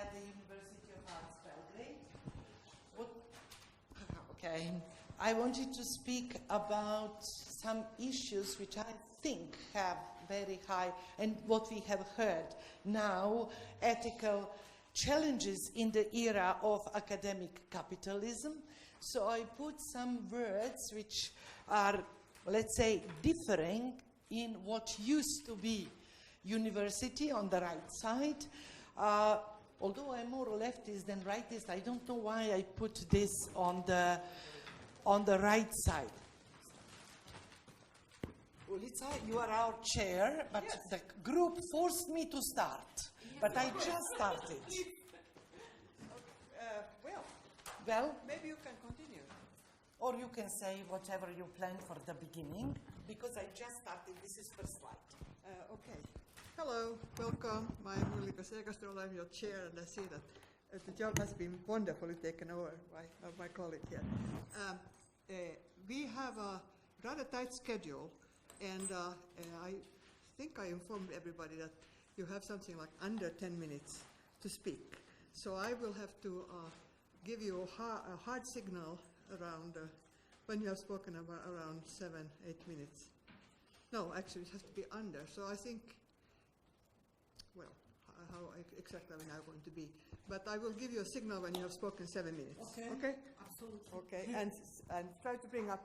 at the University of Arts, Belgrade. Okay. I wanted to speak about some issues which I think have very high, and what we have heard now, ethical challenges in the era of academic capitalism. So I put some words which are, let's say, differing in what used to be university on the right side. Although I'm more leftist than rightist, I don't know why I put this on the right side. Ullica, you are our chair, but yes. The group forced me to start. Yes. But I just started. Well, maybe you can continue. Or you can say whatever you planned for the beginning, because I just started. This is first slide. Okay. Hello, welcome. I'm Ullica Segerstrale. I'm your chair, and I see that the job has been wonderfully taken over by my colleague here. We have a rather tight schedule, and I think I informed everybody that you have something like under 10 minutes to speak. So I will have to give you a hard signal around when you have spoken about around 7-8 minutes. No, actually it has to be under. So I think, well, how exactly are we now going to be? But I will give you a signal when you have spoken 7 minutes. Okay. Okay? Absolutely. Okay, and try to bring up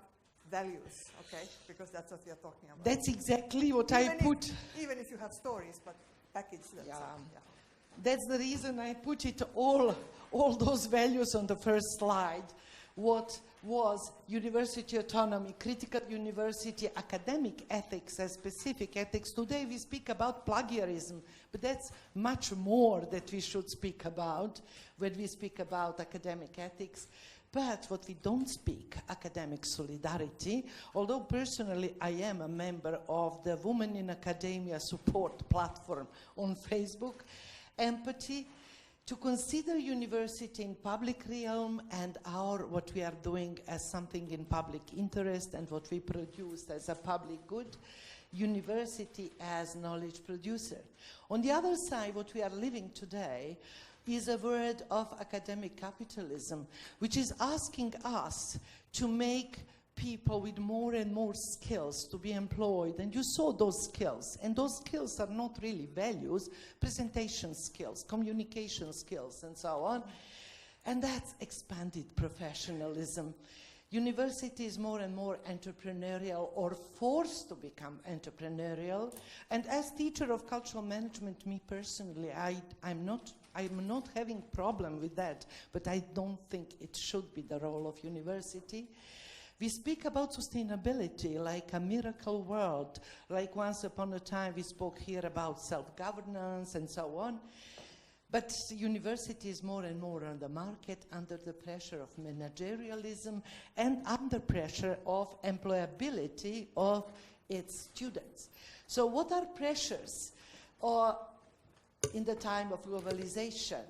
values, okay? Because that's what we are talking about. That's exactly what I put. Even if you have stories, but package them. Yeah. Yeah. That's the reason I put it all those values on the first slide. What was university autonomy, critical university, academic ethics, and specific ethics. Today we speak about plagiarism, but that's much more that we should speak about when we speak about academic ethics. But what we don't speak, academic solidarity, although personally I am a member of the Women in Academia support platform on Facebook, empathy, to consider university in public realm and what we are doing as something in public interest and what we produce as a public good, university as knowledge producer. On the other side, what we are living today is a word of academic capitalism, which is asking us to make people with more and more skills to be employed. And you saw those skills. And those skills are not really values, presentation skills, communication skills, and so on. And that's expanded professionalism. University is more and more entrepreneurial or forced to become entrepreneurial. And as teacher of cultural management, me personally, I'm not having problem with that, but I don't think it should be the role of university. We speak about sustainability like a miracle world, like once upon a time we spoke here about self-governance and so on. But university is more and more on the market under the pressure of managerialism and under pressure of employability of its students. So what are pressures in the time of globalization?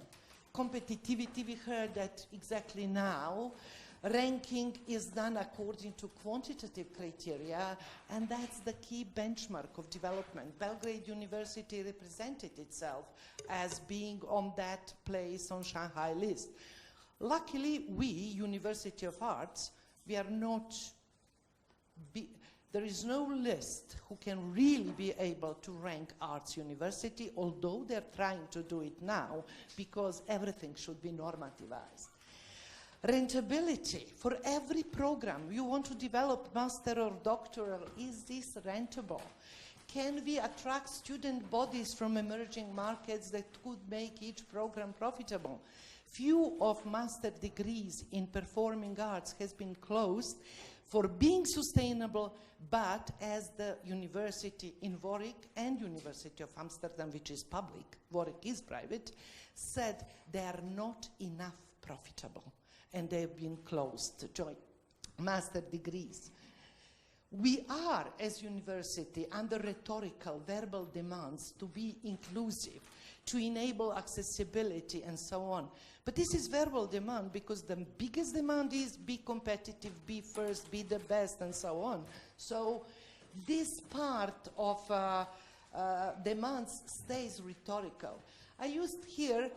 Competitivity, we heard that exactly now. Ranking is done according to quantitative criteria, and that's the key benchmark of development. Belgrade University represented itself as being on that place on Shanghai list. Luckily, we, University of Arts, we are not, there is no list who can really be able to rank arts university, although they're trying to do it now because everything should be normativized. Rentability. For every program you want to develop master or doctoral, is this rentable? Can we attract student bodies from emerging markets that could make each program profitable? Few of master degrees in performing arts has been closed for being sustainable, but as the university in Warwick and University of Amsterdam, which is public, Warwick is private, said they are not enough profitable. And they've been closed to join master degrees. We are, as university, under rhetorical, verbal demands to be inclusive, to enable accessibility, and so on. But this is verbal demand because the biggest demand is be competitive, be first, be the best, and so on. So this part of demands stays rhetorical. I used here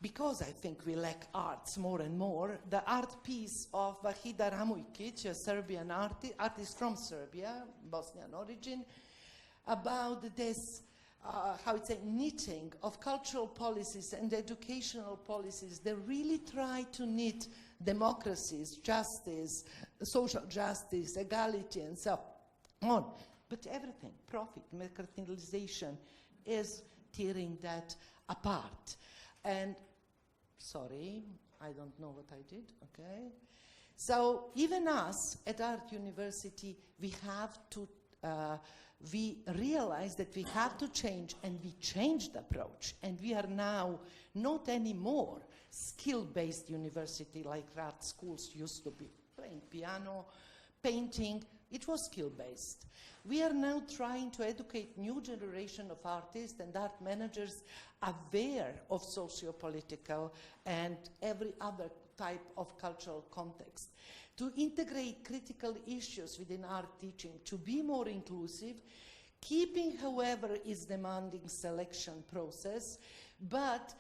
because I think we lack arts more and more, the art piece of Vahida Ramujkic, a Serbian artist from Serbia, Bosnian origin, about this, knitting of cultural policies and educational policies that really try to knit democracies, justice, social justice, equality, and so on. But everything, profit, mercantilization, is tearing that apart. And, sorry, I don't know what I did, okay? So even us at Art University, we have to, we realize that we have to change, and we changed the approach. And we are now not anymore skill-based university like art schools used to be, playing piano, painting. It was skill-based. We are now trying to educate new generation of artists and art managers aware of socio-political and every other type of cultural context, to integrate critical issues within art teaching, to be more inclusive, keeping, however, its demanding selection process, but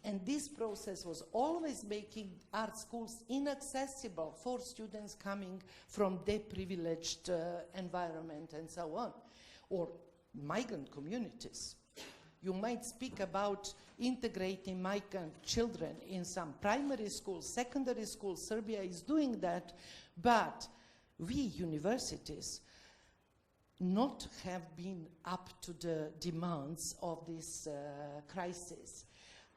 and this process was always making art schools inaccessible for students coming from deprivileged environment and so on, or migrant communities. You might speak about integrating migrant children in some primary schools, secondary schools. Serbia is doing that, but we universities not have been up to the demands of this crisis.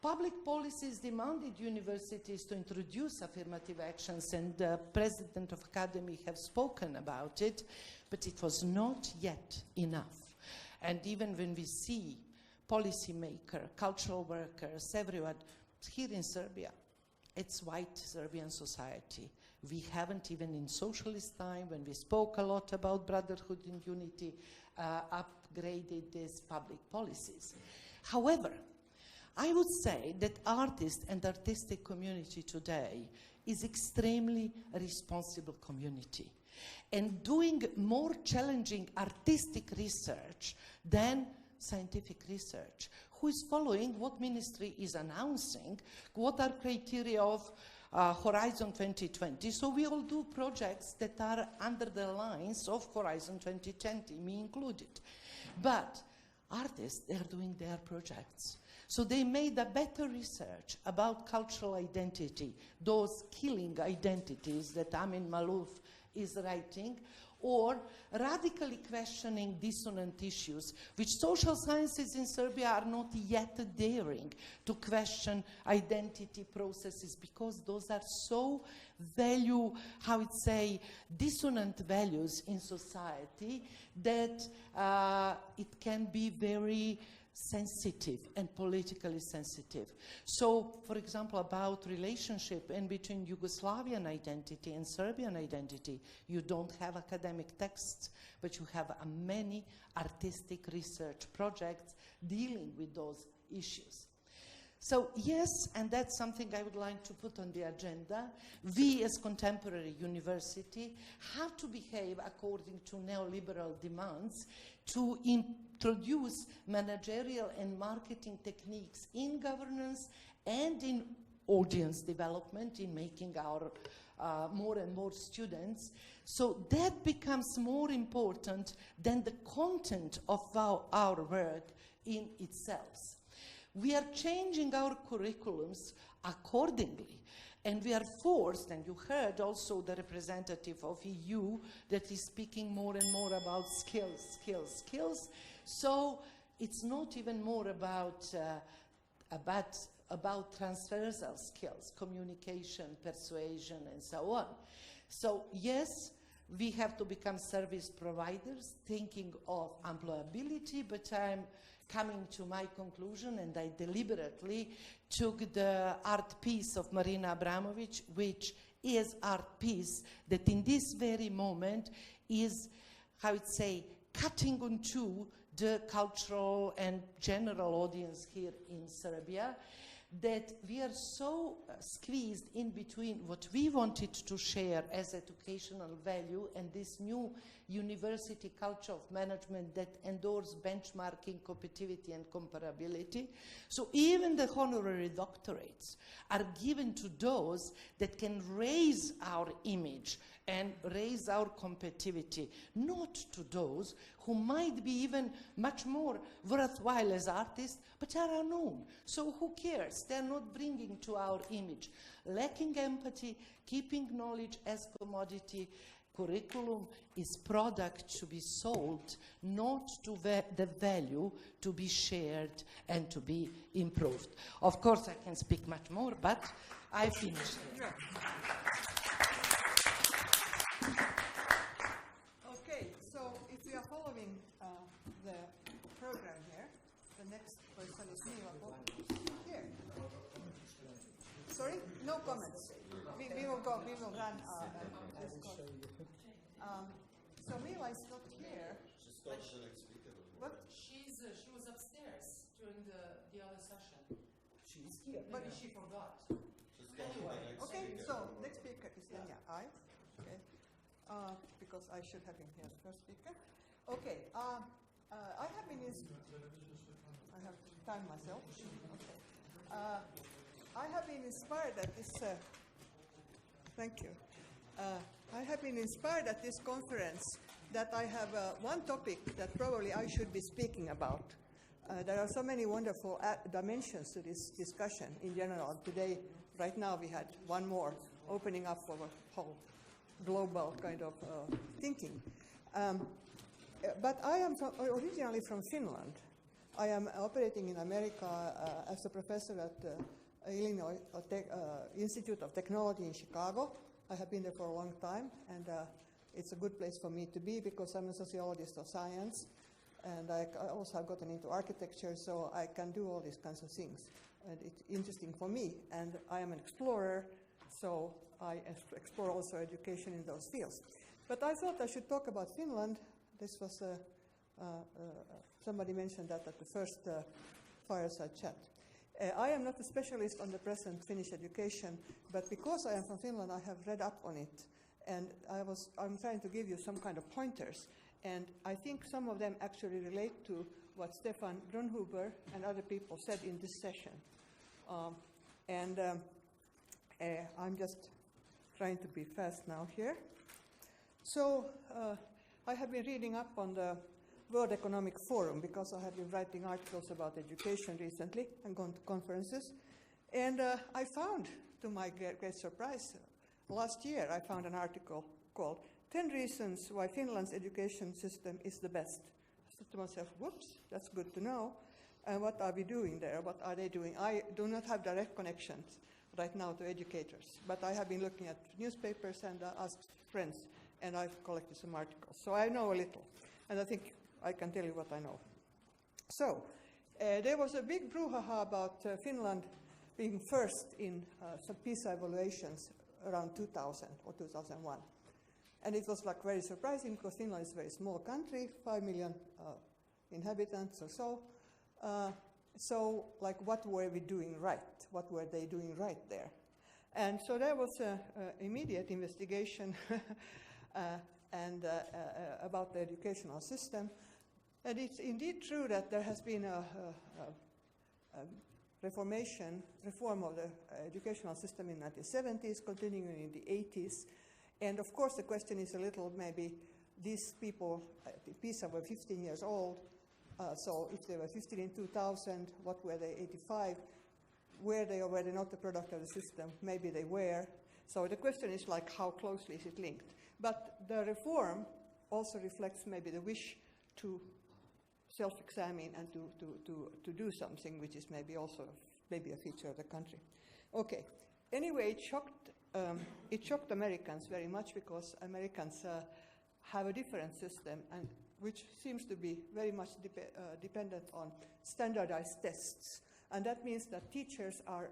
Public policies demanded universities to introduce affirmative actions, and the president of Academy have spoken about it, but it was not yet enough. And even when we see policymakers, cultural workers, everyone, here in Serbia, it's white Serbian society. We haven't even in socialist time, when we spoke a lot about brotherhood and unity, upgraded these public policies. However, I would say that artists and artistic community today is extremely responsible community, and doing more challenging artistic research than scientific research, who is following what ministry is announcing, what are criteria of Horizon 2020. So we all do projects that are under the lines of Horizon 2020, me included. But artists, they are doing their projects. So they made a better research about cultural identity, those killing identities that Amin Malouf is writing, or radically questioning dissonant issues, which social sciences in Serbia are not yet daring to question identity processes, because those are so dissonant values in society that it can be very sensitive and politically sensitive. So, for example, about relationship in between Yugoslavian identity and Serbian identity, you don't have academic texts, but you have many artistic research projects dealing with those issues. So yes, and that's something I would like to put on the agenda. We as contemporary university have to behave according to neoliberal demands to introduce managerial and marketing techniques in governance and in audience development, in making our more and more students. So that becomes more important than the content of our work in itself. We are changing our curriculums accordingly, and we are forced, and you heard also the representative of EU that is speaking more and more about skills. So it's not even more about transversal skills, communication, persuasion, and so on. So yes, we have to become service providers, thinking of employability, but I'm coming to my conclusion, and I deliberately took the art piece of Marina Abramovic, which is art piece that in this very moment is, cutting onto the cultural and general audience here in Serbia. that we are so squeezed in between what we wanted to share as educational value and this new university culture of management that endorses benchmarking, competitivity, and comparability. So even the honorary doctorates are given to those that can raise our image and raise our competitivity, not to those who might be even much more worthwhile as artists, but are unknown. So who cares? They're not bringing to our image. Lacking empathy, keeping knowledge as commodity, curriculum is product to be sold, not to the value to be shared and to be improved. Of course, I can speak much more, but I finished. Okay, so if we are following the program here, the next person is Mila. Here. Sorry? No comments. We will go. We will run. So Mila is not here. What? She was upstairs during the other session. She's here. But she forgot. Anyway. Okay. So next speaker is Lenya. Okay. Because I should have him here as first speaker. Okay. I have been I have to time myself. Okay. I have been inspired at this. Thank you. I have been inspired at this conference that I have one topic that probably I should be speaking about. There are so many wonderful dimensions to this discussion in general. Today, right now, we had one more opening up for a whole global kind of thinking. But I am originally from Finland. I am operating in America as a professor at Illinois Institute of Technology in Chicago. I have been there for a long time, and it's a good place for me to be because I'm a sociologist of science, and I also have gotten into architecture, so I can do all these kinds of things. And it's interesting for me, and I am an explorer, so I explore also education in those fields. But I thought I should talk about Finland. This was somebody mentioned that at the first fireside chat. I am not a specialist on the present Finnish education, but because I am from Finland, I have read up on it, and I'm trying to give you some kind of pointers, and I think some of them actually relate to what Stefan Grönhuber and other people said in this session. I'm just trying to be fast now here. So I have been reading up on the World Economic Forum because I have been writing articles about education recently and gone to conferences. And I found, to my great surprise, last year I found an article called 10 Reasons Why Finland's Education System is the Best. I said to myself, whoops, that's good to know. And what are we doing there? What are they doing? I do not have direct connections right now to educators, but I have been looking at newspapers and asked friends, and I've collected some articles. So I know a little, and I think I can tell you what I know. So there was a big brouhaha about Finland being first in some PISA evaluations around 2000 or 2001. And it was like very surprising because Finland is a very small country, 5 million inhabitants or so. So like what were we doing right? What were they doing right there? And so there was an immediate investigation about the educational system. And it's indeed true that there has been a reform of the educational system in the 1970s, continuing in the 80s. And of course the question is a little, maybe these people, PISA were 15 years old, so if they were 15 in 2000, what were they, 85? Were they or were they not the product of the system? Maybe they were. So the question is like, how closely is it linked? But the reform also reflects maybe the wish to self-examine and to do something, which is maybe also maybe a feature of the country. Okay. Anyway, it shocked Americans very much because Americans have a different system, and which seems to be very much dependent on standardized tests. And that means that teachers are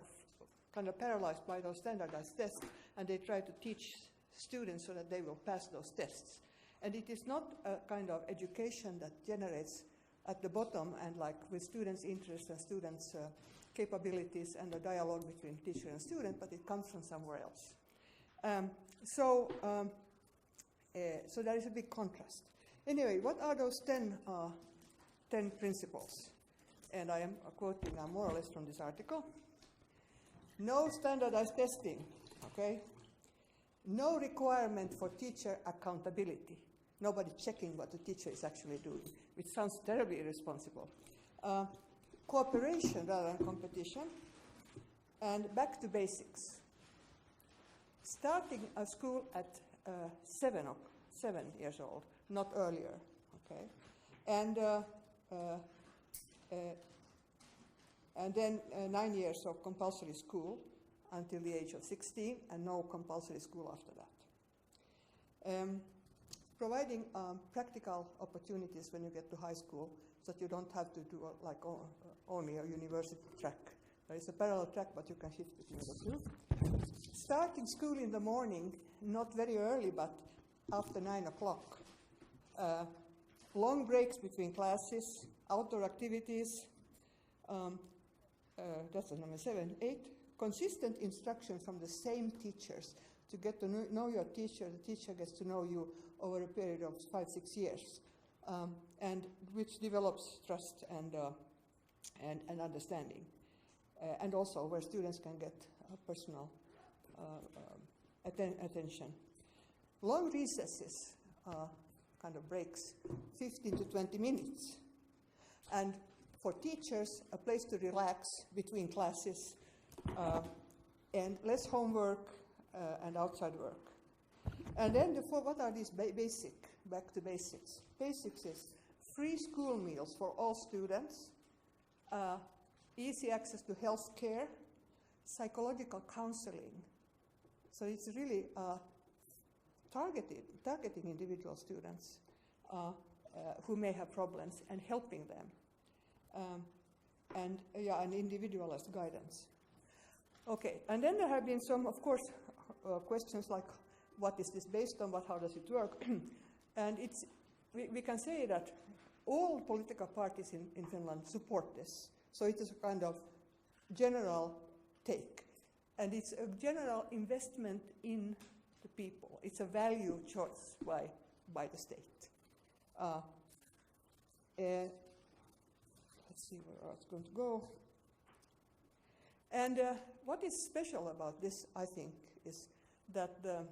kind of paralyzed by those standardized tests, and they try to teach students so that they will pass those tests. And it is not a kind of education that generates at the bottom and like with students' interest and students' capabilities and the dialogue between teacher and student, but it comes from somewhere else. So there is a big contrast. Anyway, what are those 10 principles? And I am quoting more or less from this article. No standardized testing, okay? No requirement for teacher accountability. Nobody checking what the teacher is actually doing, which sounds terribly irresponsible. Cooperation rather than competition. And back to basics. Starting a school at 7 years old, not earlier, okay? And then 9 years of compulsory school until the age of 16, and no compulsory school after that. Providing practical opportunities when you get to high school, so that you don't have to do only a university track. There is a parallel track, but you can shift between the two. Starting school in the morning, not very early, but after 9 o'clock. Long breaks between classes, outdoor activities. That's number 7. 8, consistent instruction from the same teachers. To get to know your teacher, the teacher gets to know you over a period of 5-6 years, and which develops trust and understanding. And also where students can get personal attention. Long recesses, kind of breaks, 15 to 20 minutes. And for teachers, a place to relax between classes, and less homework and outside work. And then what are these basic, back to basics? Basics is free school meals for all students, easy access to health care, psychological counseling. So it's really targeting individual students who may have problems and helping them. And individualized guidance. Okay, and then there have been some, of course, questions like, what is this based on, how does it work? And we can say that all political parties in Finland support this. So it is a kind of general take. And it's a general investment in the people. It's a value choice by the state. Let's see where it's going to go. And what is special about this, I think, is that the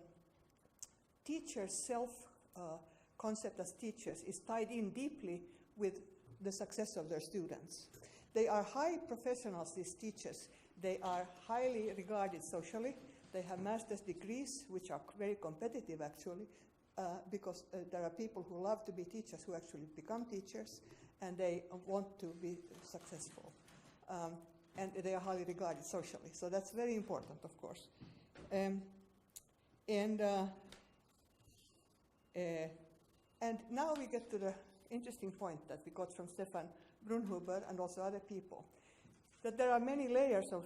teachers' self-concept as teachers is tied in deeply with the success of their students. They are high professionals, these teachers. They are highly regarded socially. They have master's degrees, which are very competitive, actually, because there are people who love to be teachers who actually become teachers, and they want to be successful. And they are highly regarded socially. So that's very important, of course. And now we get to the interesting point that we got from Stefan Brunhuber and also other people, that there are many layers of,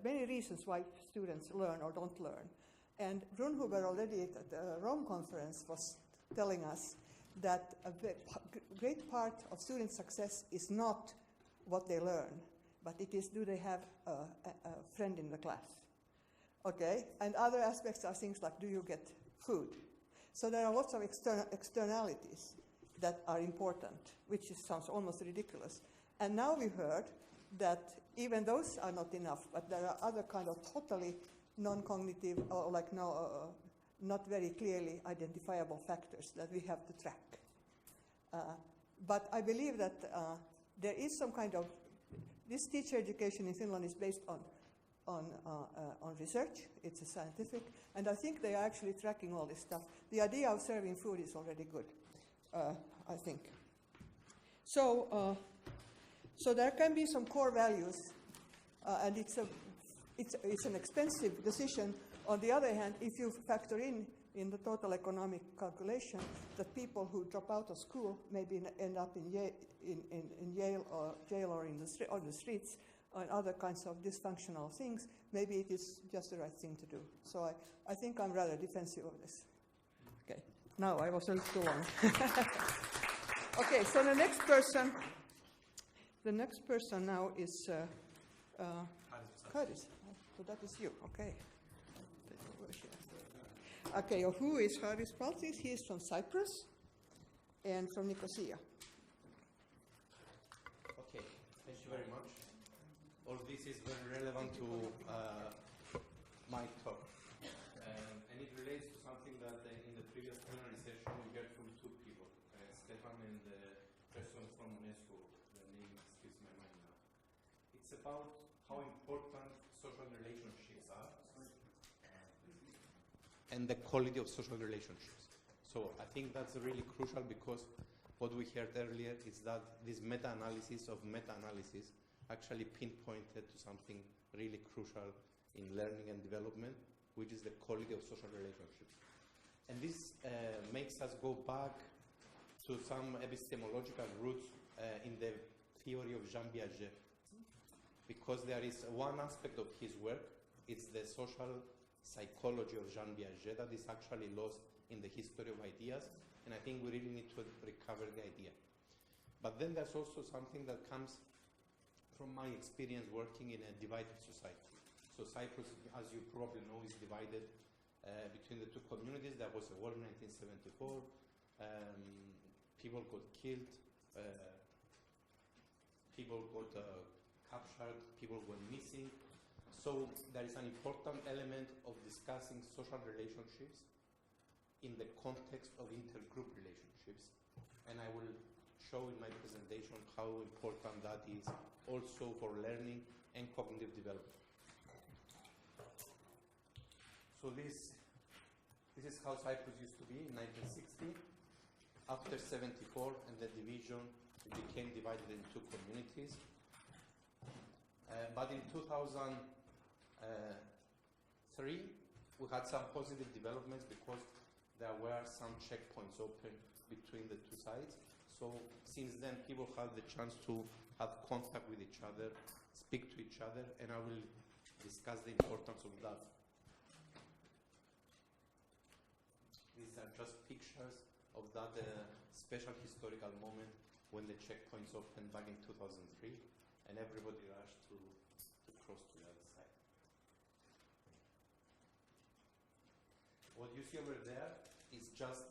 many reasons why students learn or don't learn. And Brunhuber already at the Rome conference was telling us that a great part of student success is not what they learn, but it is, do they have a friend in the class? Okay, and other aspects are things like, do you get food? So there are lots of externalities that are important, which sounds almost ridiculous. And now we heard that even those are not enough, but there are other kind of totally non-cognitive or not very clearly identifiable factors that we have to track. But I believe that there is some kind of, this teacher education in Finland is based on research. It's a scientific, and I think they are actually tracking all this stuff. The idea of serving food is already good, I think. So there can be some core values, and it's an expensive decision. On the other hand, if you factor in the total economic calculation that people who drop out of school maybe end up in jail or on the streets and other kinds of dysfunctional things, maybe it is just the right thing to do. So I think I'm rather defensive of this. Okay, now I was a little too long. Okay, so the next person The next person now is Charis. So that is you, okay. Take over here. Okay, who is Charis Psaltis? He is from Cyprus and from Nicosia. Okay, thank you very much. All this is very relevant to my talk. And it relates to something that in the previous plenary session we heard from two people, Stefan and the person from UNESCO. The name escapes my mind now. It's about how important social relationships are and the quality of social relationships. So I think that's really crucial because what we heard earlier is that this meta-analysis of meta-analysis actually pinpointed to something really crucial in learning and development, which is the quality of social relationships. And this makes us go back to some epistemological roots in the theory of Jean Piaget, because there is one aspect of his work, it's the social psychology of Jean Piaget that is actually lost in the history of ideas, and I think we really need to recover the idea. But then there's also something that comes from my experience working in a divided society. So Cyprus, as you probably know, is divided between the two communities. There was a war in 1974. People got killed. People got captured. People went missing. So there is an important element of discussing social relationships in the context of intergroup relationships. And I will show in my presentation how important that is also for learning and cognitive development. So this is how Cyprus used to be in 1960. After 74 and the division, it became divided into communities. But in 2003, we had some positive developments because there were some checkpoints open between the two sides. So since then, people had the chance to have contact with each other, speak to each other, and I will discuss the importance of that. These are just pictures of that special historical moment when the checkpoints opened back in 2003, and everybody rushed to cross to the other side. What you see over there is just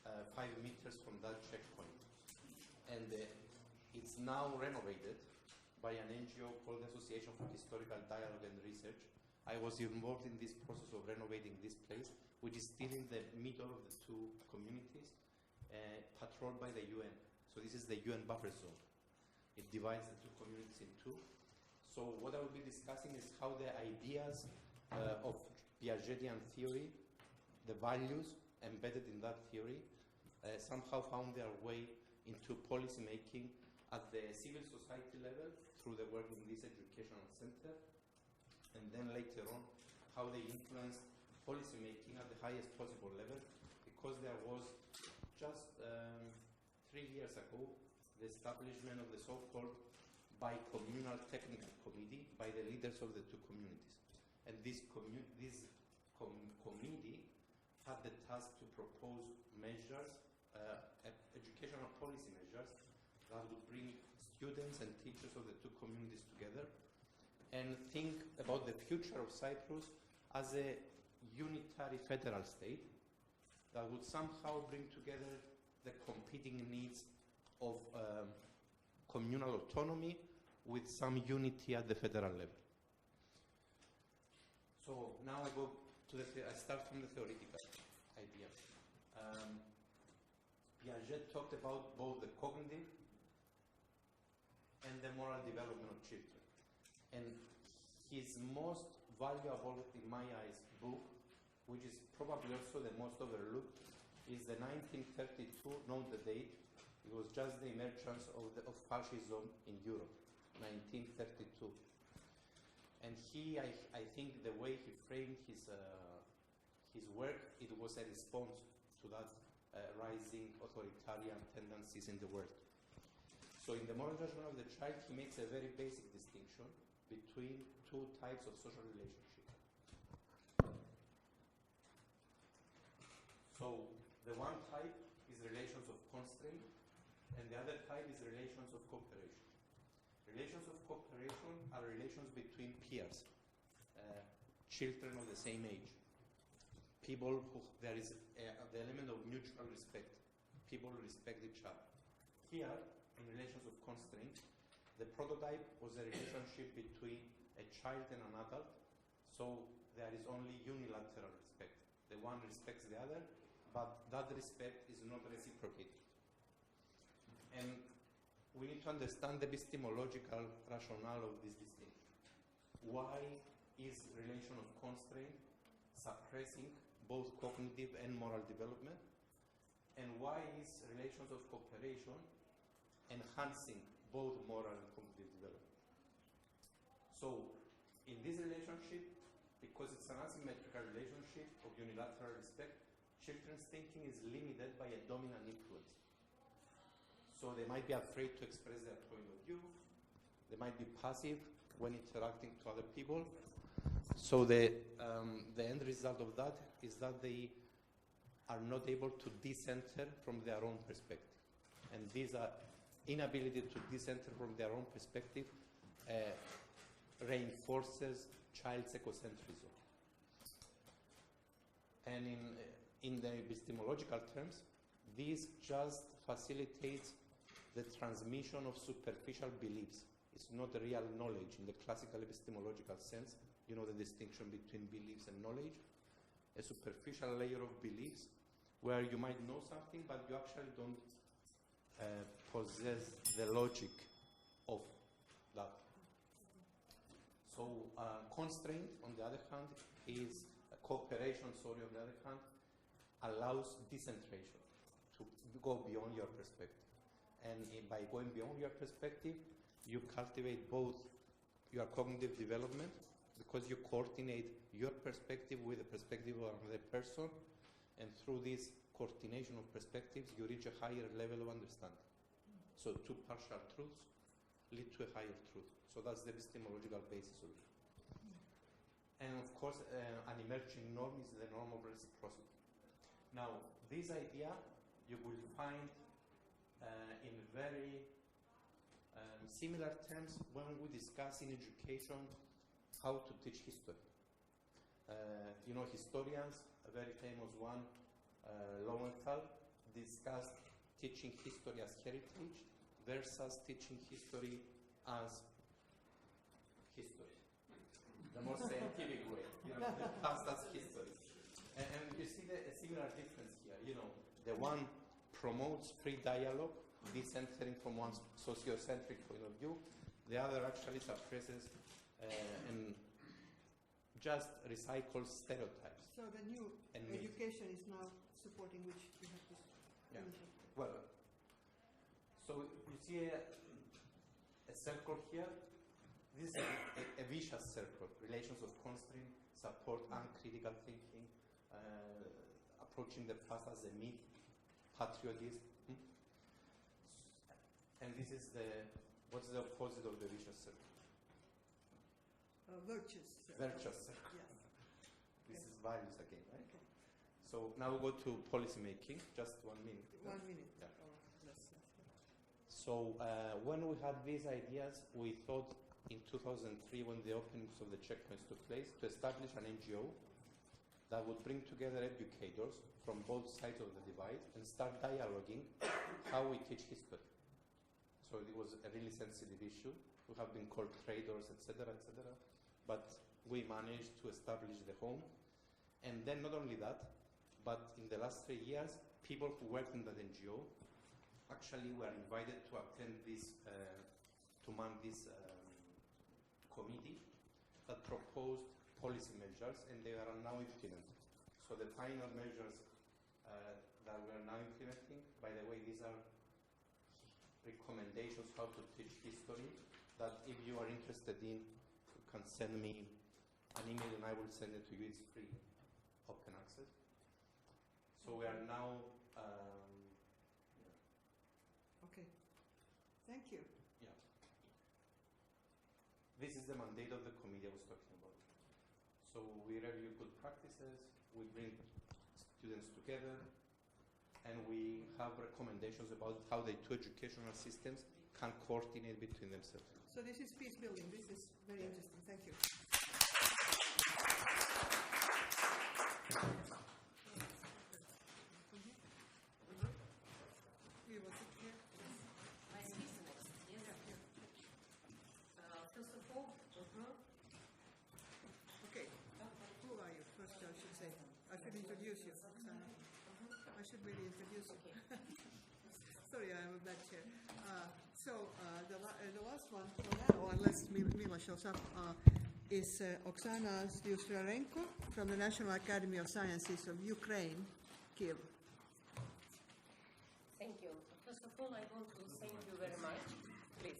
5 meters from that checkpoint. And it's now renovated by an NGO called the Association for Historical Dialogue and Research. I was involved in this process of renovating this place, which is still in the middle of the two communities, patrolled by the UN. So this is the UN buffer zone. It divides the two communities in two. So what I will be discussing is how the ideas of Piagetian theory, the values embedded in that theory, somehow found their way into policy making at the civil society level through the work in this educational center, and then later on how they influenced policy making at the highest possible level, because there was just 3 years ago the establishment of the so-called bi-communal technical committee by the leaders of the two communities. And this committee had the task to propose measures, educational policy measures that would bring students and teachers of the two communities together and think about the future of Cyprus as a unitary federal state that would somehow bring together the competing needs of communal autonomy with some unity at the federal level. So now I go to I start from the theoretical idea. Piaget talked about both the cognitive and the moral development of children. And his most valuable, in my eyes, book, which is probably also the most overlooked, is the 1932, note the date, it was just the emergence of fascism in Europe, 1932. And I think the way he framed his work, it was a response to that rising authoritarian tendencies in the world. So in the moral judgment of the child, he makes a very basic distinction between two types of social relationship. So the one type is relations of constraint, and the other type is relations of cooperation. Relations of cooperation are relations between peers, children of the same age, people who there is the element of mutual respect. People respect each other. Here, in relations of constraint, the prototype was a relationship between a child and an adult, so there is only unilateral respect. The one respects the other, but that respect is not reciprocated. And we need to understand the epistemological rationale of this distinction. Why is relation of constraint suppressing both cognitive and moral development? And why is relations of cooperation enhancing both moral and cognitive development? So, in this relationship, because it's an asymmetrical relationship of unilateral respect, children's thinking is limited by a dominant influence. So they might be afraid to express their point of view. They might be passive when interacting to other people. So the end result of that is that they are not able to decenter from their own perspective. And these are inability to decenter from their own perspective reinforces child's egocentrism. And in the epistemological terms, this just facilitates the transmission of superficial beliefs. It's not real knowledge in the classical epistemological sense. You know the distinction between beliefs and knowledge. A superficial layer of beliefs where you might know something, but you actually don't possess the logic of that. So constraint, on the other hand, is cooperation, on the other hand, allows decentration to go beyond your perspective. And by going beyond your perspective, you cultivate both your cognitive development, because you coordinate your perspective with the perspective of another person, and through this coordination of perspectives, you reach a higher level of understanding. So two partial truths lead to a higher truth. So that's the epistemological basis of it. And of course, an emerging norm is the norm of reciprocity. Now, this idea you will find in very similar terms when we discuss in education how to teach history. You know, historians, a very famous one, Lowenthal, discussed teaching history as heritage versus teaching history as history. The more scientific way, you know, the past as history. And you see a similar difference here. You know, the one promotes free dialogue, decentering from one's sociocentric point of view. The other actually suppresses and just recycles stereotypes. So the new education is now supporting which you have this initiative. Well, so you see a circle here. This is a vicious circle. Relations of constraint, support uncritical thinking, approaching the past as a myth, patriotism. And this is what's the opposite of the vicious circle? Virtuous circle. Virtuous circle. Yes. This is values again, right? Okay. So now we go to policy making. Just 1 minute. 1 minute. Yeah. Or less. So when we had these ideas, we thought in 2003, when the openings of the checkpoints took place, to establish an NGO that would bring together educators from both sides of the divide and start dialoguing how we teach history. So it was a really sensitive issue. We have been called traitors, etc., etc. But we managed to establish the home. And then not only that, but in the last 3 years, people who worked in that NGO actually were invited to attend this, to man this committee that proposed policy measures, and they are now implemented. So the final measures that we are now implementing, by the way, these are recommendations how to teach history, that if you are interested in, you can send me an email and I will send it to you. It's free, open access. So we are now... Okay. Thank you. Yeah. This is the mandate of the committee I was talking about. So we review good practices, we bring students together, and we have recommendations about how the two educational systems can coordinate between themselves. So this is peace building. This is very interesting. Thank you. You want it here? I speak next. Yes. First of all, Okay. Who are you? First, I should say. I should introduce you, Oksana. I should really introduce you. Sorry, I'm a bad chair. The last one for now, unless Mila shows up, is Oksana Sliusarenko from the National Academy of Sciences of Ukraine, Kiev. thank you. First of all, I want to thank you very much. Please,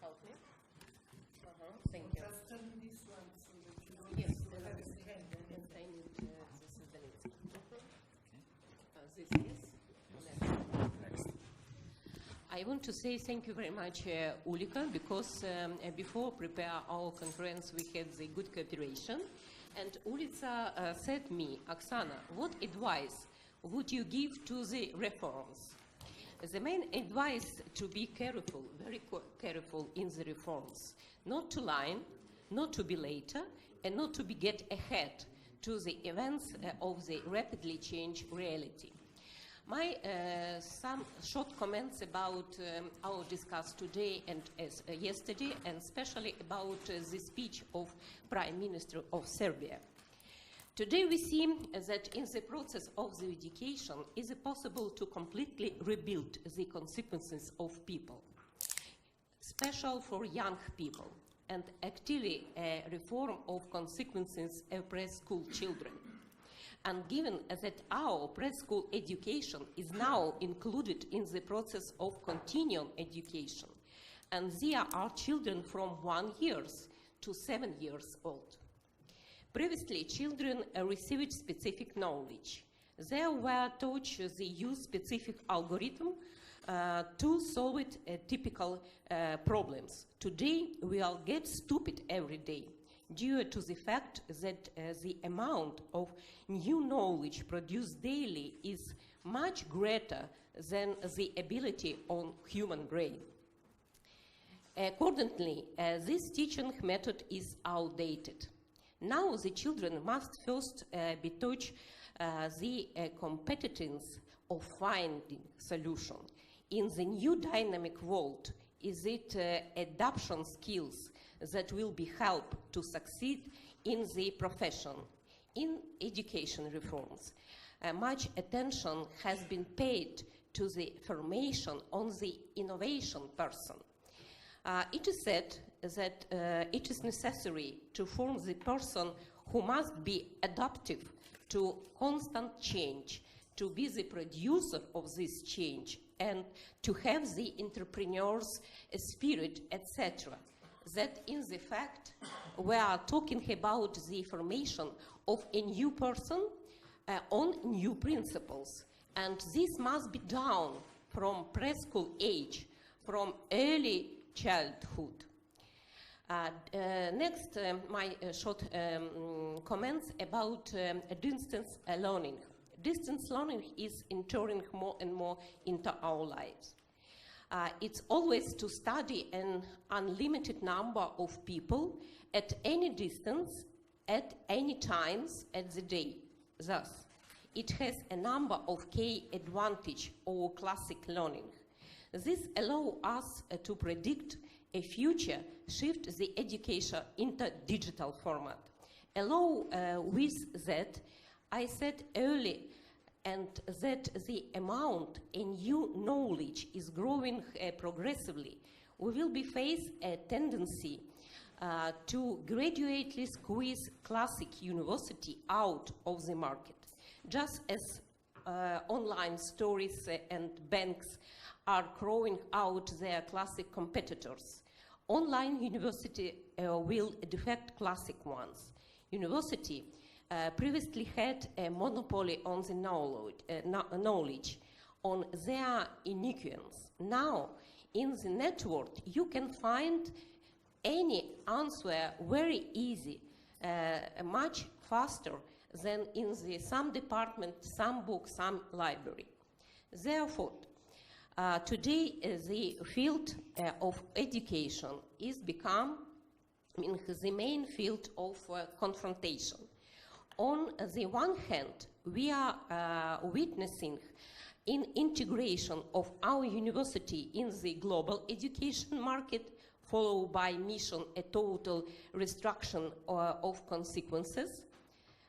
help me. Thank you. Just turn this one so that you know. Yes, you have his hand. and I need this is the next. This is next. I want to say thank you very much, Ullica, because before prepare our conference we had the good cooperation, and Ullica said me, Oksana, what advice would you give to the reforms? The main advice to be careful, very careful in the reforms, not to lie, not to be later, and not to be get ahead to the events of the rapidly changing reality. My some short comments about our discuss today and yesterday, and especially about the speech of Prime Minister of Serbia. Today we see that in the process of the education is it possible to completely rebuild the consequences of people, special for young people, and actually a reform of consequences of preschool children. And given that our preschool education is now included in the process of continuing education, and there are children from 1 year to 7 years old. Previously, children received specific knowledge. They were taught the use specific algorithm to solve typical problems. Today, we all get stupid every day, due to the fact that the amount of new knowledge produced daily is much greater than the ability on human brain. Accordingly, this teaching method is outdated. Now the children must first be taught the competence of finding solution. In the new dynamic world, is it adaptation skills that will be help to succeed in the profession, in education reforms. Much attention has been paid to the formation on the innovation person. It is said that it is necessary to form the person who must be adaptive to constant change, to be the producer of this change, and to have the entrepreneur's spirit, etc. That in the fact we are talking about the formation of a new person on new principles, and this must be done from preschool age, from early childhood. Next, my short comments about distance learning. Distance learning is entering more and more into our lives. It's always to study an unlimited number of people at any distance, at any times at the day. Thus, it has a number of key advantages over classic learning. This allows us to predict a future shift the education into digital format. With that, I said earlier, and that the amount in new knowledge is growing progressively, we will be faced a tendency to gradually squeeze classic university out of the market, just as online stores and banks are crowing out their classic competitors. Online university will defect classic ones. University previously had a monopoly on the knowledge, on their iniquities. Now, in the network, you can find any answer very easy, much faster than in some department, some book, some library. Therefore, Today, the field of education is become the main field of confrontation. On the one hand, we are witnessing in integration of our university in the global education market, followed by mission a total restriction of consequences.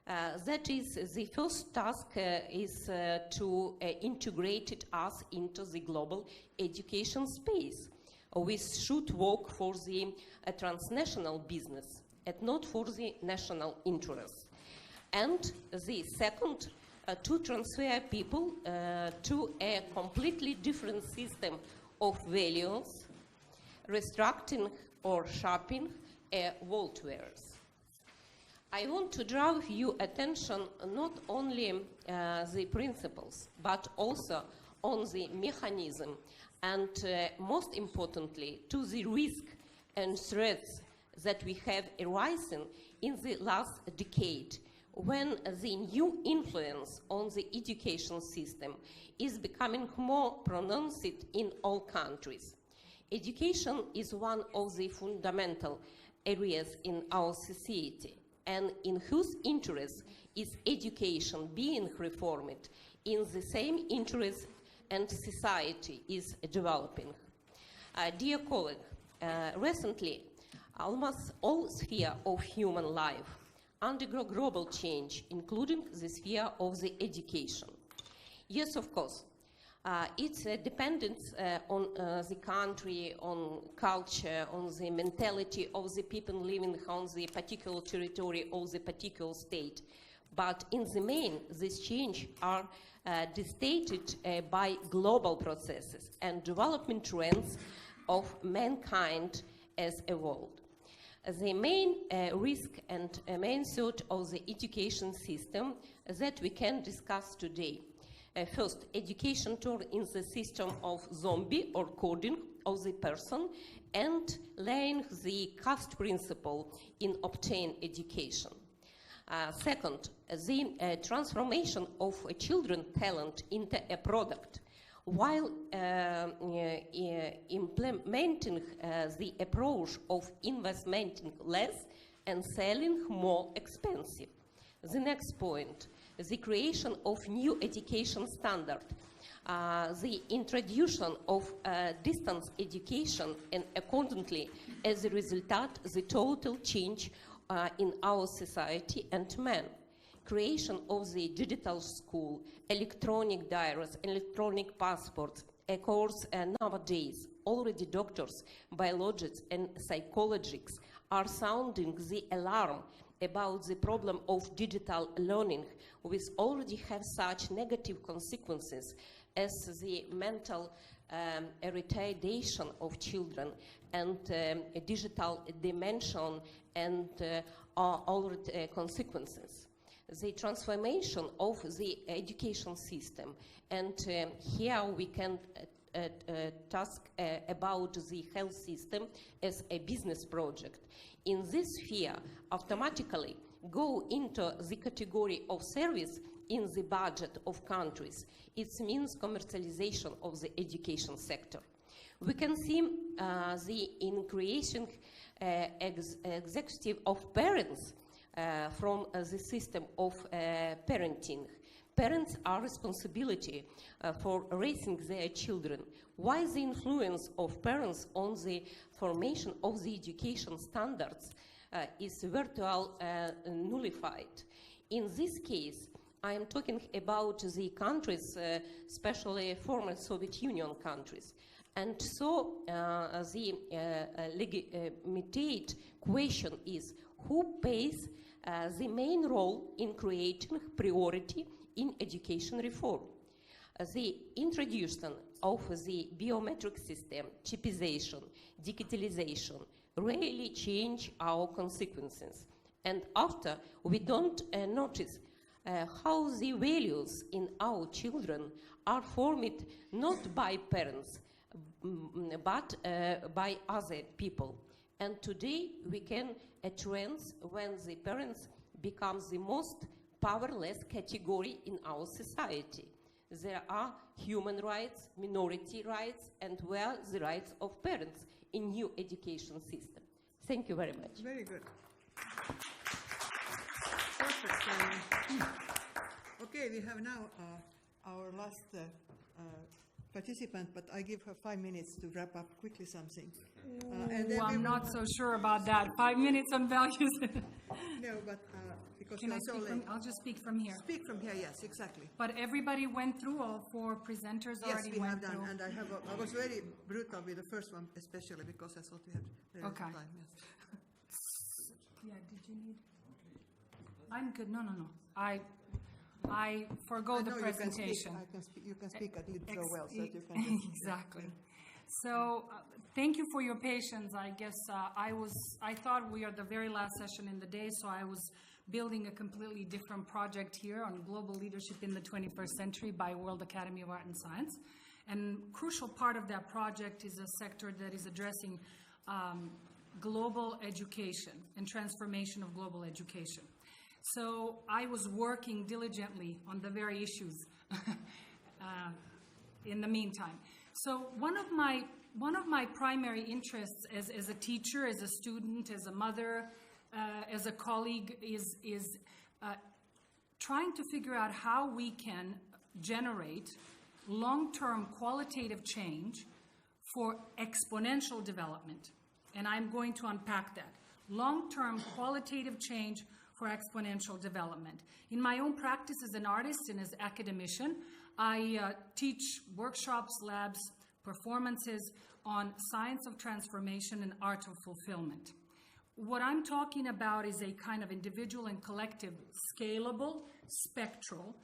That is, the first task is to integrate us into the global education space. We should work for the transnational business and not for the national interests. And the second, to transfer people to a completely different system of values, restricting or shaping worldwares. I want to draw your attention not only the principles, but also on the mechanism, and most importantly, to the risk and threats that we have arisen in the last decade, when the new influence on the education system is becoming more pronounced in all countries. Education is one of the fundamental areas in our society, and in whose interest is education being reformed in the same interest and society is developing. Dear colleague, recently almost all spheres of human life undergo global change, including the sphere of the education. Yes, of course, it's dependent on the country, on culture, on the mentality of the people living on the particular territory of the particular state. But in the main, these changes are dictated by global processes and development trends of mankind as a whole. The main risk and main threat of the education system that we can discuss today. First, education turned in the system of zombie or coding of the person and laying the caste principle in obtain education. Second, the transformation of a children's talent into a product, while implementing the approach of investing less and selling more expensive. The next point, the creation of new education standard, the introduction of distance education, and accordingly, as a result, the total change in our society and man. Creation of the digital school, electronic diaries, electronic passports. Of course, nowadays, already doctors, biologists, and psychologists are sounding the alarm about the problem of digital learning, which already have such negative consequences as the mental retardation of children and a digital dimension and all consequences. The transformation of the education system, and here we can task about the health system as a business project. In this sphere, automatically go into the category of service in the budget of countries. It means commercialization of the education sector. We can see the increasing executive of parents from the system of parenting. Parents are responsibility for raising their children. Why the influence of parents on the formation of the education standards is virtually nullified? In this case, I am talking about the countries, especially former Soviet Union countries. And so the legitimate question is, who pays the main role in creating priority in education reform? The introduction of the biometric system, chipization, digitalization, really change our consequences. And after, we don't notice how the values in our children are formed not by parents, but by other people. And today we can trends when the parents become the most powerless category in our society. there are human rights, minority rights, and well, the rights of parents in new education system. Thank you very much. Very good. Perfect. Okay, we have now our last participant, but I give her 5 minutes to wrap up quickly something. And then I'm not so sure about that. 5 minutes on values. No, but because Can I so speak late. from, I'll just speak from here. Speak from here, yes, exactly. But everybody went through, all 4 presenters Yes, already we went have done, through. and I was very brutal with the first one, especially because I thought we had very Okay. little time. Yes. Yeah, did you need? I'm good. No. I forgo the know presentation. You can speak at least so Ex- well, so that you can just, Exactly. So thank you for your patience. I guess I thought we are the very last session in the day, so I was building a completely different project here on global leadership in the 21st century by World Academy of Art and Science. And crucial part of that project is a sector that is addressing global education and transformation of global education. So I was working diligently on the very issues in the meantime. So one of my primary interests as a teacher, as a student, as a mother, as a colleague is trying to figure out how we can generate long-term qualitative change for exponential development. And I'm going to unpack that. Long-term qualitative change for exponential development. In my own practice as an artist and as an academician, I teach workshops, labs, performances on science of transformation and art of fulfillment. What I'm talking about is a kind of individual and collective, scalable, spectral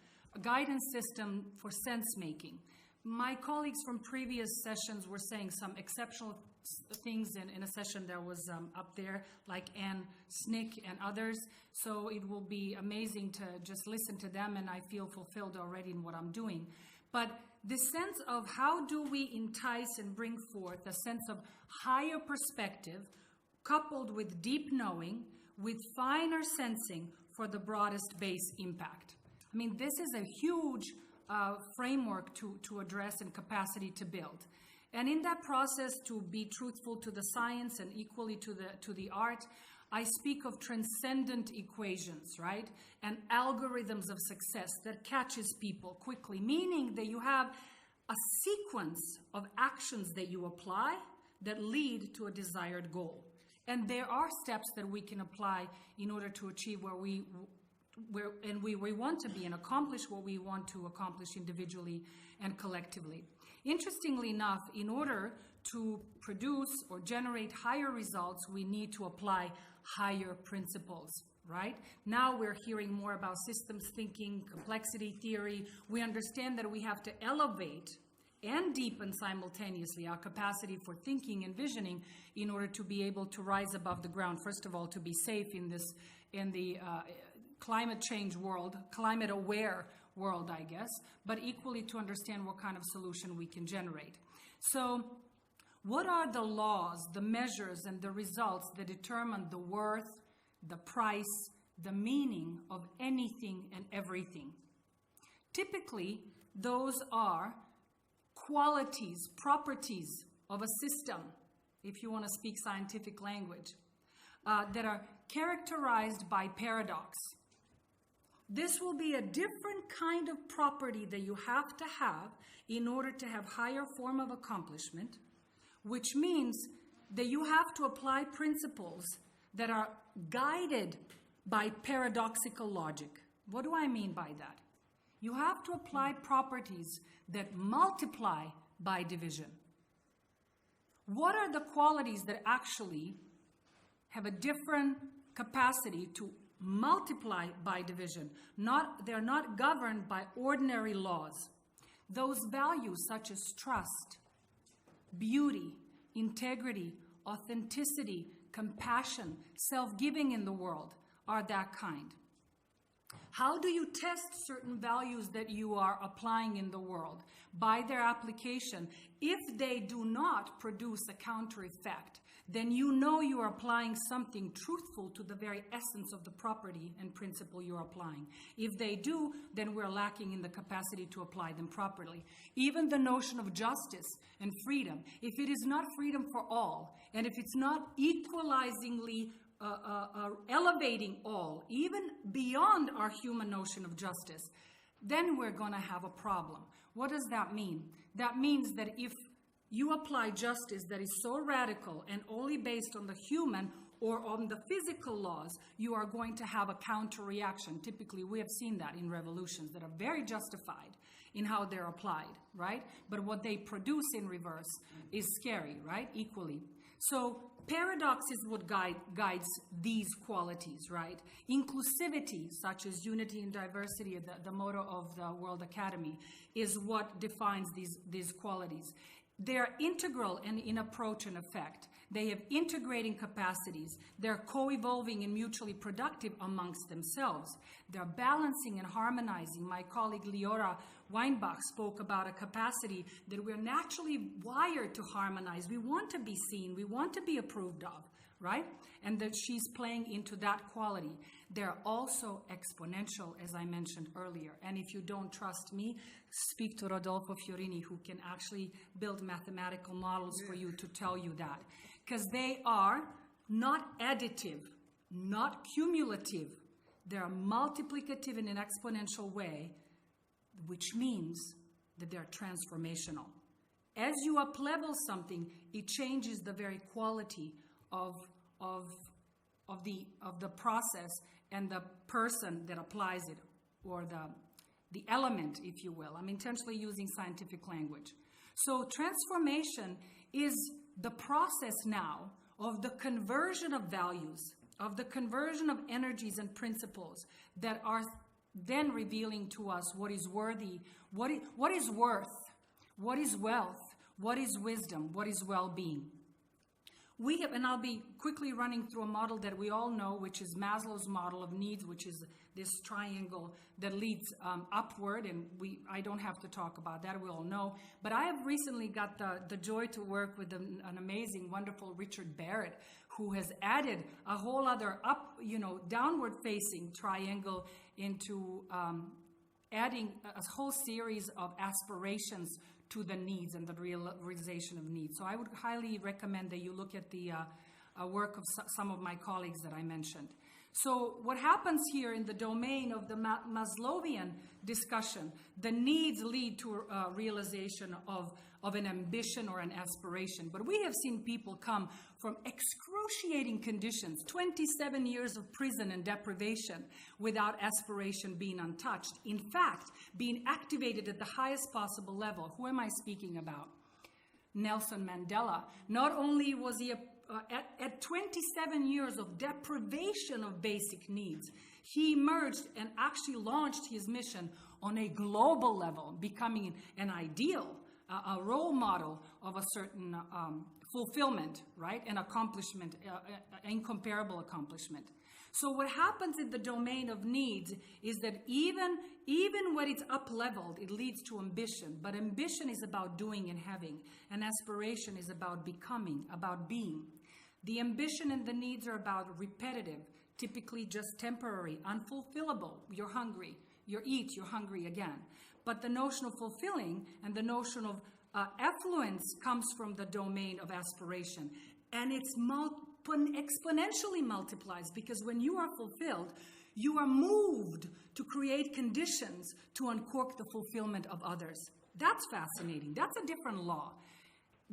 guidance system for sense-making. My colleagues from previous sessions were saying some exceptional things in a session that was up there, like Anne Snick and others. So it will be amazing to just listen to them, and I feel fulfilled already in what I'm doing. But the sense of how do we entice and bring forth a sense of higher perspective coupled with deep knowing, with finer sensing for the broadest base impact. I mean, this is a huge framework to address and capacity to build. And in that process, to be truthful to the science and equally to the art, I speak of transcendent equations, right? And algorithms of success that catches people quickly, meaning that you have a sequence of actions that you apply that lead to a desired goal. And there are steps that we can apply in order to achieve where we want to be and accomplish what we want to accomplish individually and collectively. Interestingly enough, in order to produce or generate higher results, we need to apply higher principles, right? Now we're hearing more about systems thinking, complexity theory. We understand that we have to elevate and deepen simultaneously our capacity for thinking and visioning in order to be able to rise above the ground. First of all, to be safe in the climate change world, climate aware world, I guess, but equally to understand what kind of solution we can generate. So what are the laws, the measures, and the results that determine the worth, the price, the meaning of anything and everything? Typically, those are qualities, properties of a system, if you want to speak scientific language, that are characterized by paradox. This will be a different kind of property that you have to have in order to have higher form of accomplishment, which means that you have to apply principles that are guided by paradoxical logic. What do I mean by that? You have to apply properties that multiply by division. What are the qualities that actually have a different capacity to multiply by division? They're not governed by ordinary laws. Those values such as trust, beauty, integrity, authenticity, compassion, self-giving in the world are that kind. How do you test certain values that you are applying in the world? By their application. If they do not produce a counter effect, then you know you are applying something truthful to the very essence of the property and principle you're applying. If they do, then we're lacking in the capacity to apply them properly. Even the notion of justice and freedom, if it is not freedom for all, and if it's not equalizingly elevating all, even beyond our human notion of justice, then we're going to have a problem. What does that mean? That means that if you apply justice that is so radical and only based on the human or on the physical laws, you are going to have a counter reaction. Typically, we have seen that in revolutions that are very justified in how they're applied, right? But what they produce in reverse is scary, right? Equally. So paradox is what guides these qualities, right? Inclusivity, such as unity and diversity, the motto of the World Academy, is what defines these qualities. They're integral in approach and effect. They have integrating capacities. They're co-evolving and mutually productive amongst themselves. They're balancing and harmonizing. My colleague Leora Weinbach spoke about a capacity that we're naturally wired to harmonize. We want to be seen. We want to be approved of, right? And that she's playing into that quality. They're also exponential, as I mentioned earlier. And if you don't trust me, speak to Rodolfo Fiorini, who can actually build mathematical models for you to tell you that. Because they are not additive, not cumulative. They're multiplicative in an exponential way, which means that they're transformational. As you up-level something, it changes the very quality of the process and the person that applies it, or the element, if you will. I'm intentionally using scientific language. So transformation is the process now of the conversion of values, of the conversion of energies and principles that are then revealing to us what is worthy, what is worth, what is wealth, what is wisdom, what is well-being. We have, and I'll be quickly running through a model that we all know, which is Maslow's model of needs, which is this triangle that leads upward, and I don't have to talk about that, we all know. But I have recently got the joy to work with an amazing, wonderful Richard Barrett, who has added a whole other downward-facing triangle into adding a whole series of aspirations to the needs and the realization of needs. So I would highly recommend that you look at the work of some of my colleagues that I mentioned. So what happens here in the domain of the Maslowian discussion, the needs lead to a realization of an ambition or an aspiration. But we have seen people come from excruciating conditions, 27 years of prison and deprivation without aspiration being untouched. In fact, being activated at the highest possible level. Who am I speaking about? Nelson Mandela. Not only was he at 27 years of deprivation of basic needs, he emerged and actually launched his mission on a global level, becoming an ideal, a role model of a certain fulfillment, right? An accomplishment, incomparable accomplishment. So what happens in the domain of needs is that even when it's up-leveled, it leads to ambition. But ambition is about doing and having, and aspiration is about becoming, about being. The ambition and the needs are about repetitive, typically just temporary, unfulfillable. You're hungry. You eat, you're hungry again. But the notion of fulfilling and the notion of affluence comes from the domain of aspiration. And it's exponentially multiplies, because when you are fulfilled, you are moved to create conditions to uncork the fulfillment of others. That's fascinating. That's a different law.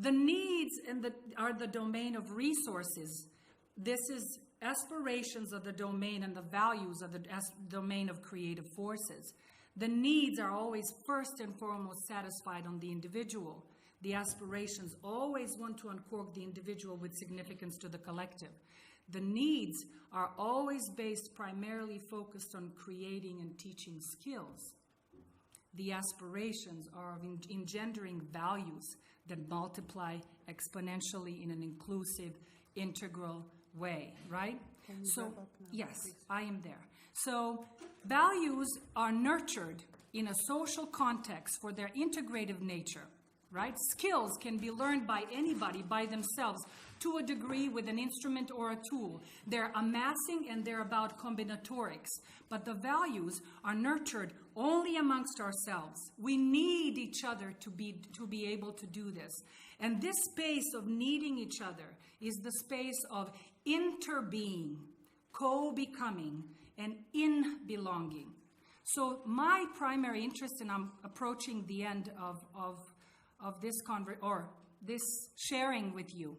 The needs are the domain of resources. This is aspirations of the domain, and the values of the domain of creative forces. The needs are always first and foremost satisfied on the individual. The aspirations always want to uncork the individual with significance to the collective. The needs are always based primarily focused on creating and teaching skills. The aspirations are of engendering values that multiply exponentially in an inclusive, integral, way, right? Can you So, wrap up now, yes, please? I am there. So, values are nurtured in a social context for their integrative nature, right? Skills can be learned by anybody, by themselves, to a degree with an instrument or a tool. They're amassing and they're about combinatorics. But the values are nurtured only amongst ourselves. We need each other to be able to do this. And this space of needing each other is the space of interbeing, co-becoming, and in-belonging. So my primary interest, and I'm approaching the end of this this sharing with you,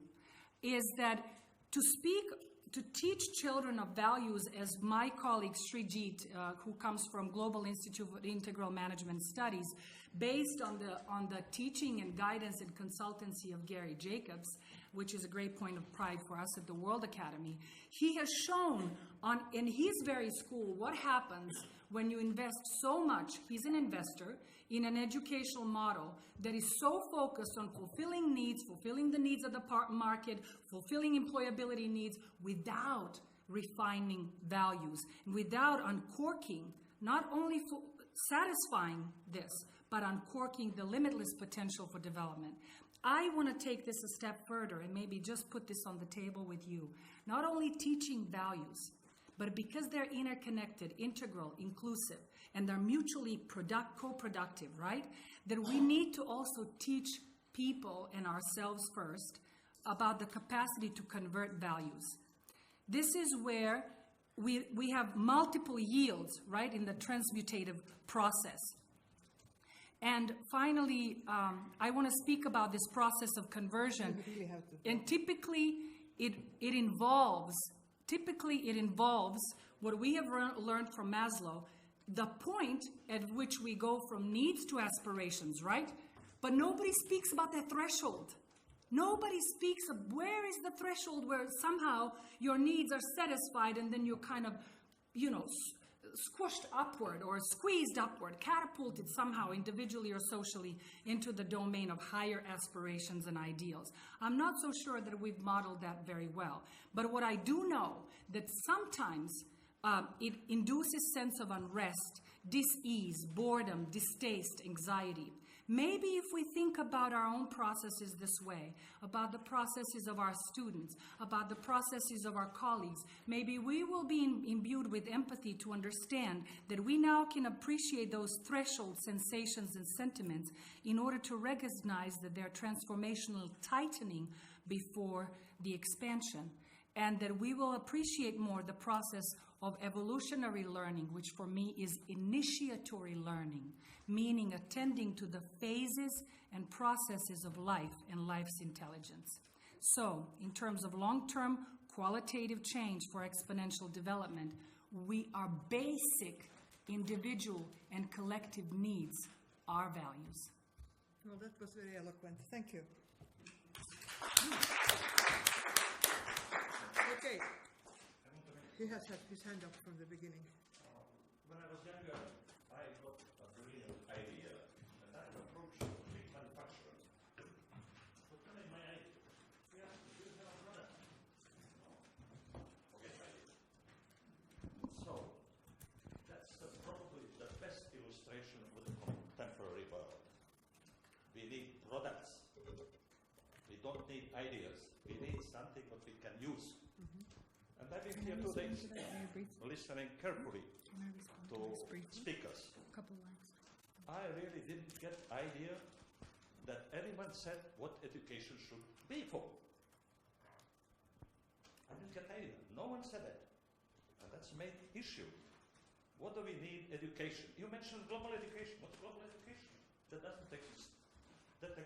is that to teach children of values, as my colleague Srijit, who comes from Global Institute for Integral Management Studies, based on the teaching and guidance and consultancy of Gary Jacobs, which is a great point of pride for us at the World Academy, he has shown in his very school what happens when you invest so much, he's an investor, in an educational model that is so focused on fulfilling needs, fulfilling the needs of the market, fulfilling employability needs, without refining values, and without uncorking, not only satisfying this, but uncorking the limitless potential for development. I want to take this a step further and maybe just put this on the table with you. Not only teaching values, but because they're interconnected, integral, inclusive, and they're mutually co-productive, right? That we need to also teach people and ourselves first about the capacity to convert values. This is where we have multiple yields, right, in the transmutative process. And finally, I want to speak about this process of conversion. And typically, it involves what we have learned from Maslow, the point at which we go from needs to aspirations, right? But nobody speaks about that threshold. Nobody speaks of where is the threshold where somehow your needs are satisfied and then you're kind of, squished upward or squeezed upward, catapulted somehow individually or socially into the domain of higher aspirations and ideals. I'm not so sure that we've modeled that very well. But what I do know, that sometimes it induces sense of unrest, dis-ease, boredom, distaste, anxiety. Maybe if we think about our own processes this way, about the processes of our students, about the processes of our colleagues, maybe we will be imbued with empathy to understand that we now can appreciate those threshold sensations and sentiments in order to recognize that they're transformational tightening before the expansion, and that we will appreciate more the process of evolutionary learning, which for me is initiatory learning, meaning attending to the phases and processes of life and life's intelligence. So, in terms of long-term qualitative change for exponential development, our basic individual and collective needs are values. Well, that was very eloquent. Thank you. Okay. He has had his hand up from the beginning. When I was younger, I got a brilliant idea, and I approached a big manufacturer. What can I make my idea? He asked me, do you have a product? No. Forget my idea. So, that's probably the best illustration of the contemporary world. We need products. We don't need ideas. We need something that we can use. And I've been here 2 days, listening carefully to speakers. I really didn't get idea that anyone said what education should be for. I didn't get idea. No one said it. And that's the main issue. What do we need education? You mentioned global education. What's global education? That doesn't exist. That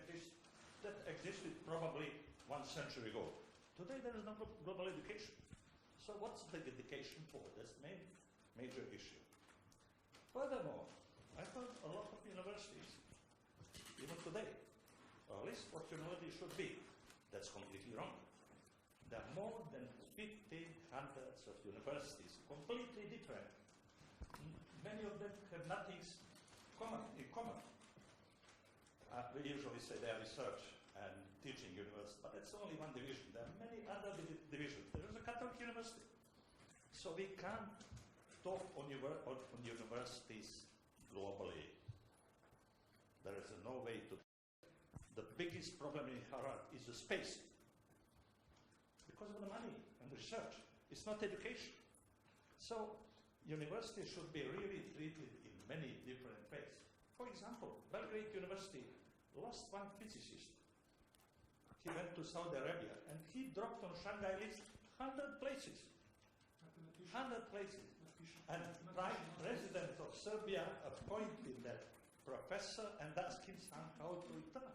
existed probably 1 century ago. Today there is no global education. So what's the education for? That's the major issue. Furthermore, I found a lot of universities, even today, list what university should be. That's completely wrong. There are more than 1,500 of universities, completely different. Many of them have nothing in common. We usually say they are research and teaching universities, but it's only one division. There are many other divisions. There is a Catholic So we can't talk on universities globally. There is no way to. The biggest problem in Harvard is the space. Because of the money and research. It's not education. So universities should be really treated in many different ways. For example, Belgrade University lost one physicist. He went to Saudi Arabia and he dropped on Shanghai list 100 places. 100 places. And Prime President of Serbia appointed that professor and asked him how to return.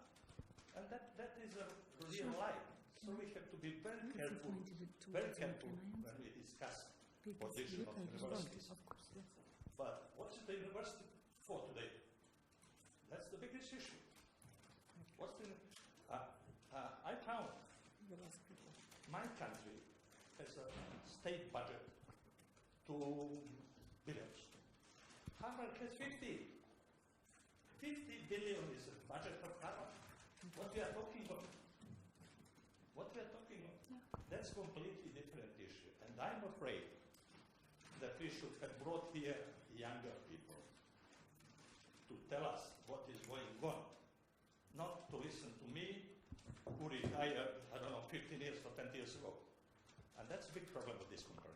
And that is a real life. So we have to be very careful when we discuss position of universities. But what's the university for today? That's the biggest issue. I found my country has a state budget 2 billion. Harvard has 50. 50 billion is the budget of Harvard. What we are talking about? That's a completely different issue. And I'm afraid that we should have brought here younger people to tell us what is going on. Not to listen to me, who retired, 15 years or 10 years ago. And that's a big problem with this conference.